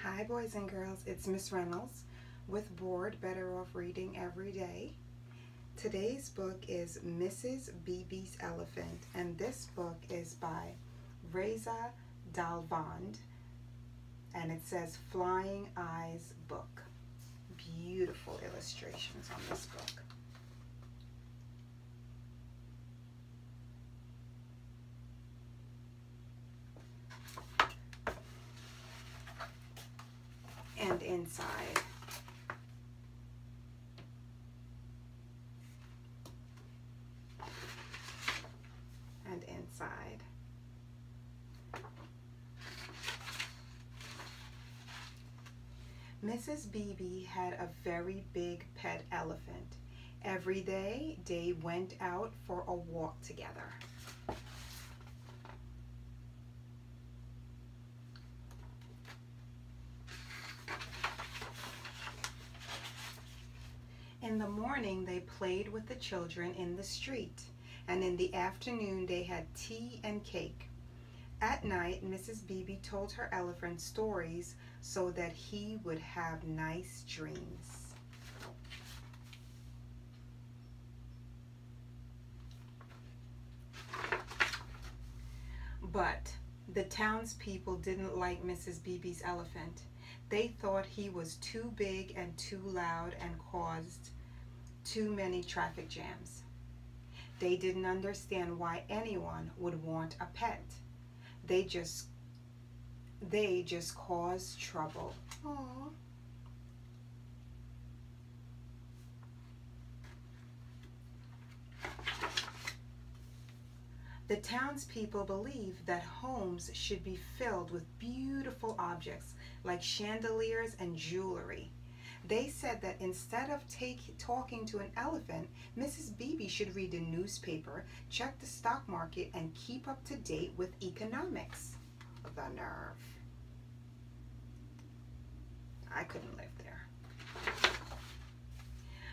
Hi boys and girls, it's Miss Reynolds with Bored, Better Off Reading Every Day. Today's book is Mrs. Bibi's Elephant, and this book is by Reza Dalvand, and it says Flying Eyes Book. Beautiful illustrations on this book. And inside. And inside. Mrs. Bibi had a very big pet elephant. Every day they went out for a walk together. In the morning, they played with the children in the street, and in the afternoon, they had tea and cake. At night, Mrs. Bibi told her elephant stories so that he would have nice dreams. But the townspeople didn't like Mrs. Bibi's elephant. They thought he was too big and too loud and caused too many traffic jams. They didn't understand why anyone would want a pet. They just caused trouble. Aww. The townspeople believed that homes should be filled with beautiful objects like chandeliers and jewelry. They said that instead of talking to an elephant, Mrs. Bibi should read the newspaper, check the stock market, and keep up to date with economics. The nerve. I couldn't live there.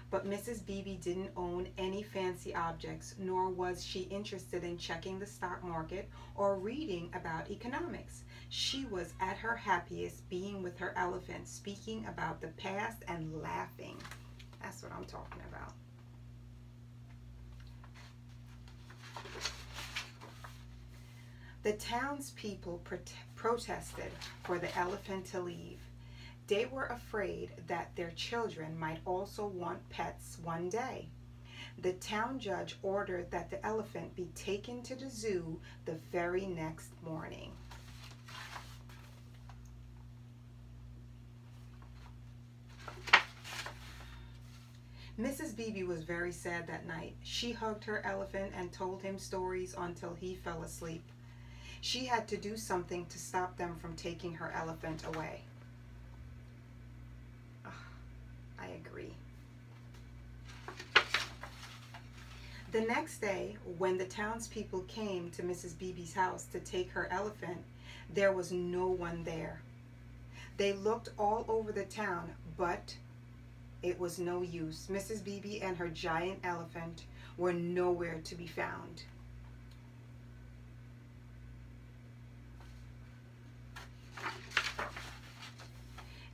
But Mrs. Bibi didn't own any fancy objects, nor was she interested in checking the stock market or reading about economics. She was at her happiest being with her elephant, speaking about the past and laughing. That's what I'm talking about. The townspeople protested for the elephant to leave. They were afraid that their children might also want pets one day. The town judge ordered that the elephant be taken to the zoo the very next morning. Mrs. Bibi was very sad that night. She hugged her elephant and told him stories until he fell asleep. She had to do something to stop them from taking her elephant away. I agree. The next day, when the townspeople came to Mrs. Bibi's house to take her elephant, there was no one there. They looked all over the town, but it was no use. Mrs. Bibi and her giant elephant were nowhere to be found.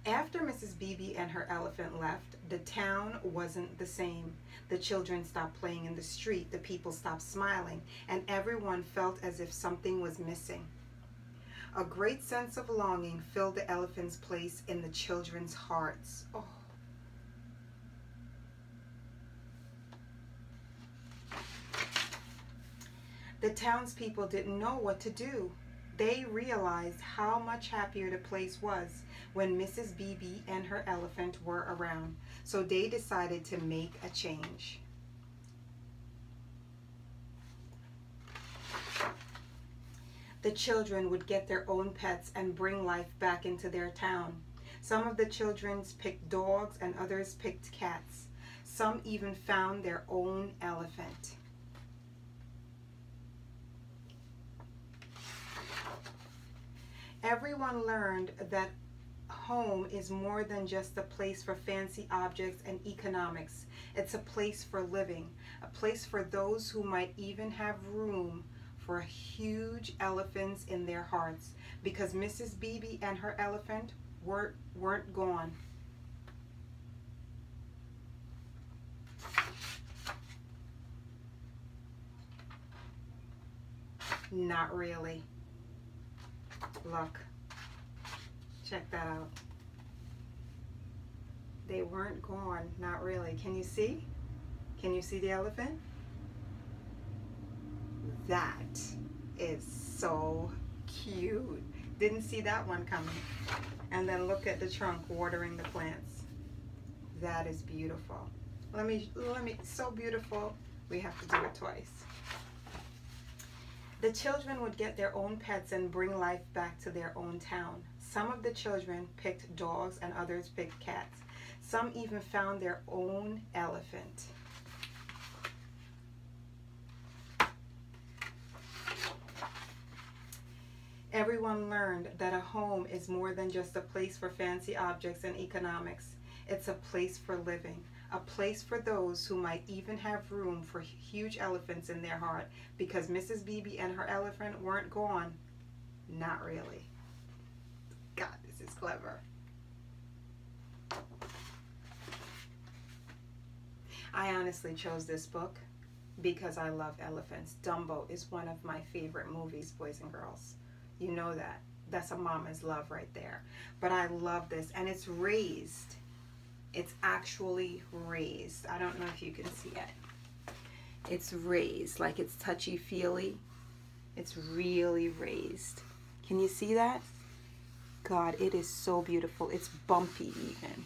After Mrs. Bibi and her elephant left, the town wasn't the same. The children stopped playing in the street, the people stopped smiling, and everyone felt as if something was missing. A great sense of longing filled the elephant's place in the children's hearts. Oh. The townspeople didn't know what to do. They realized how much happier the place was when Mrs. Bibi and her elephant were around, so they decided to make a change. The children would get their own pets and bring life back into their town. Some of the children picked dogs and others picked cats. Some even found their own elephant. Everyone learned that home is more than just a place for fancy objects and economics. It's a place for living, a place for those who might even have room for huge elephants in their hearts, because Mrs. Bibi and her elephant weren't gone. Not really. Look. Check that out. They weren't gone. Not really. Can you see? Can you see the elephant? That is so cute. Didn't see that one coming. And then look at the trunk watering the plants. That is beautiful. Let me, so beautiful. We have to do it twice. The children would get their own pets and bring life back to their own town. Some of the children picked dogs and others picked cats. Some even found their own elephant. Everyone learned that a home is more than just a place for fancy objects and economics. It's a place for living, a place for those who might even have room for huge elephants in their heart, because Mrs. Bibi and her elephant weren't gone. Not really. God, this is clever. I honestly chose this book because I love elephants. Dumbo is one of my favorite movies, boys and girls. You know that. That's a mama's love right there. But I love this, and it's raised. It's actually raised. I don't know if you can see it. It's raised, like it's touchy-feely. It's really raised. Can you see that? God, it is so beautiful. It's bumpy even.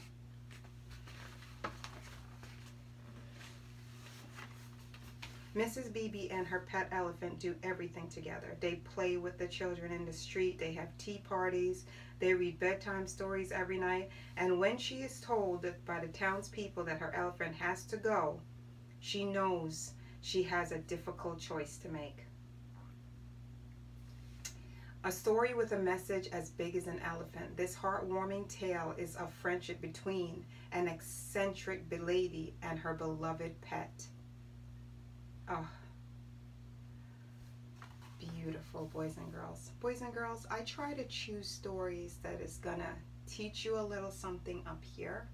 Mrs. Bibi and her pet elephant do everything together. They play with the children in the street. They have tea parties. They read bedtime stories every night. And when she is told by the townspeople that her elephant has to go, she knows she has a difficult choice to make. A story with a message as big as an elephant. This heartwarming tale is of friendship between an eccentric lady and her beloved pet. Oh, beautiful, boys and girls. Boys and girls, I try to choose stories that is gonna teach you a little something up here,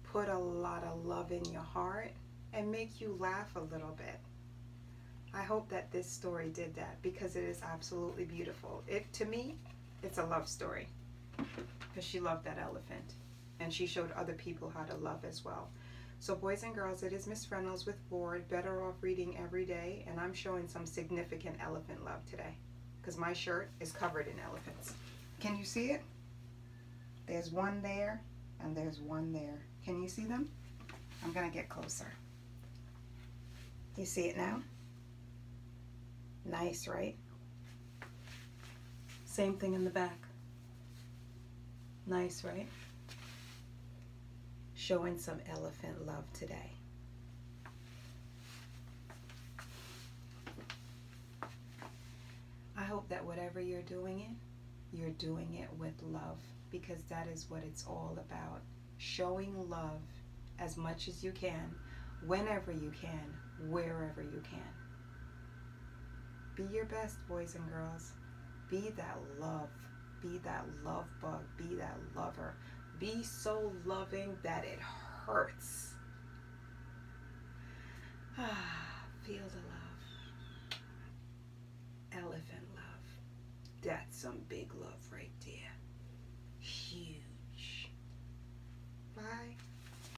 put a lot of love in your heart, and make you laugh a little bit. I hope that this story did that, because it is absolutely beautiful. To me, it's a love story, because she loved that elephant, and she showed other people how to love as well. So boys and girls, it is Miss Reynolds with B.O.R.E.D, Better Off Reading Every Day, and I'm showing some significant elephant love today, because my shirt is covered in elephants. Can you see it? There's one there, and there's one there. Can you see them? I'm gonna get closer. You see it now? Nice, right? Same thing in the back. Nice, right? Showing some elephant love today. I hope that whatever you're doing it with love, because that is what it's all about. Showing love as much as you can, whenever you can, wherever you can. Be your best, boys and girls. Be that love. Be that love bug. Be that lover. Be so loving that it hurts. Feel the love. Elephant love. That's some big love right there.